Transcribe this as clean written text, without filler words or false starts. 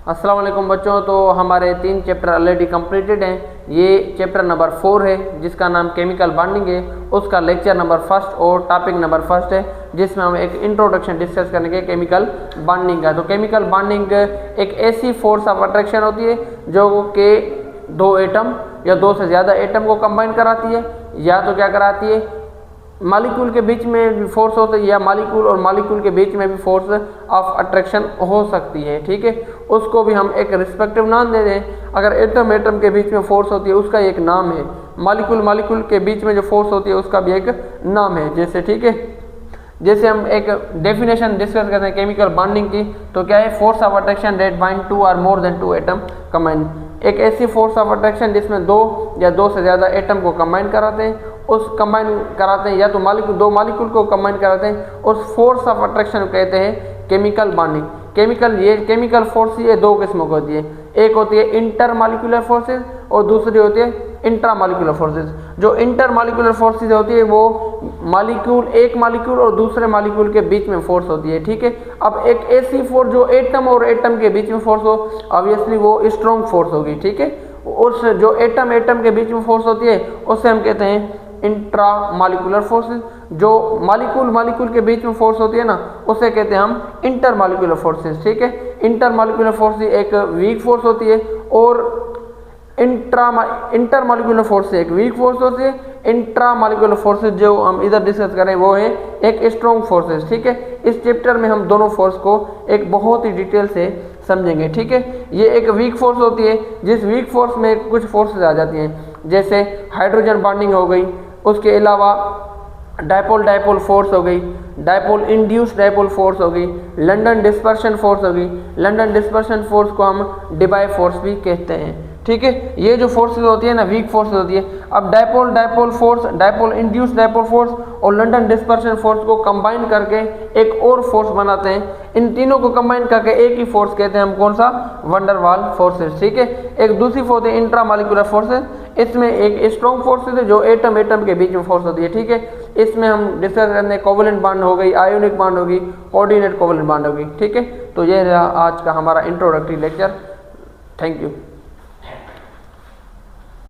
अस्सलाम वालेकुम बच्चों। तो हमारे 3 चैप्टर ऑलरेडी कंप्लीटेड हैं। ये चैप्टर नंबर 4 है जिसका नाम केमिकल बॉन्डिंग है, उसका लेक्चर नंबर 1 और टॉपिक नंबर 1 है जिसमें हम एक इंट्रोडक्शन डिस्कस करेंगे केमिकल बॉन्डिंग का। तो केमिकल बॉन्डिंग एक ऐसी फोर्स ऑफ अट्रैक्शन होती है जो कि 2 एटम या 2 से ज़्यादा एटम को कंबाइन कराती है, या तो क्या कराती है मॉलिक्यूल के बीच में भी फोर्स होती है, या मॉलिक्यूल और मॉलिक्यूल के बीच में भी फोर्स ऑफ अट्रैक्शन हो सकती है। ठीक है, उसको भी हम एक रिस्पेक्टिव नाम दे दें। अगर एटम एटम के बीच में फोर्स होती है उसका एक नाम है, मॉलिक्यूल मॉलिक्यूल के बीच में जो फोर्स होती है उसका भी एक नाम है। जैसे ठीक है, जैसे हम एक डेफिनेशन डिस्कस करते हैं केमिकल बॉन्डिंग की, तो क्या है, force of attraction that bind 2 और मोर देन 2 एटम कंबाइन। एक ऐसी फोर्स ऑफ अट्रैक्शन जिसमें 2 या 2 से ज़्यादा एटम को कंबाइन कराते हैं, उस कंबाइन कराते हैं या तो मॉलिक्यूल 2 मॉलिक्यूल को कंबाइन कराते हैं, उस फोर्स ऑफ अट्रैक्शन को कहते हैं केमिकल बॉन्डिंग। केमिकल फोर्स ये 2 किस्मों की होती है, एक होती है इंटर मॉलिक्यूलर फोर्सेज और दूसरी होती है इंट्रा मॉलिक्यूलर फोर्सेज। जो इंटर मॉलिक्यूलर फोर्सेज होती है वो एक मॉलिक्यूल और दूसरे मॉलिक्यूल के बीच में फोर्स होती है। ठीक है, अब एक ऐसी फोर्स जो एटम और एटम के बीच में फोर्स हो, ऑब्वियसली वो स्ट्रॉन्ग फोर्स होगी। ठीक है, उस जो एटम के बीच में फोर्स होती है उससे हम कहते हैं इंट्रा मॉलिक्यूलर फोर्सेज। जो मॉलिक्यूल के बीच में फोर्स होती है ना, उसे कहते हैं हम इंटर मॉलिक्यूलर फोर्सेज। ठीक है, इंटर मॉलिक्यूलर फोर्स एक वीक फोर्स होती है और इंटर मॉलिक्यूलर फोर्स एक वीक फोर्स होती है। इंट्रा मॉलिक्यूलर फोर्सेज जो हम इधर डिस्कस करें वो है एक स्ट्रॉन्ग फोर्सेज। ठीक है, इस चैप्टर में हम दोनों फोर्स को एक बहुत ही डिटेल से समझेंगे। ठीक है, ये एक वीक फोर्स होती है, जिस वीक फोर्स में कुछ फोर्सेज आ जाती हैं, जैसे हाइड्रोजन बॉन्डिंग हो गई, उसके अलावा डायपोल फोर्स हो गई, डायपोल इंड्यूस्ड डायपोल फोर्स हो गई, लंदन डिस्पर्शन फोर्स हो गई। लंदन डिस्पर्शन फोर्स को हम डिबाई फोर्स भी कहते हैं। ठीक है, ये जो फोर्सेज होती है ना, वीक फोर्स होती है। अब dipole force, dipole induced dipole force और लंदन डिस्पर्शन फोर्स को कंबाइन करके एक और फोर्स बनाते हैं। इन तीनों को कंबाइन करके एक ही फोर्स कहते हैं हम, कौन सा, वंडर वाल फोर्सेज। ठीक है, एक दूसरी फोर्स है इंट्रा मॉलिक्यूलर फोर्सेज, इसमें एक स्ट्रॉन्ग फोर्सेज है जो एटम के बीच में फोर्स होती है। ठीक है, इसमें हम डिस्कस करते हैं कोवलेंट बॉन्ड हो गई, आयोनिक बॉन्ड होगी, कोऑर्डिनेट कोवलेंट बॉन्ड होगी। ठीक है, तो ये रहा आज का हमारा इंट्रोडक्टरी लेक्चर। Thank you.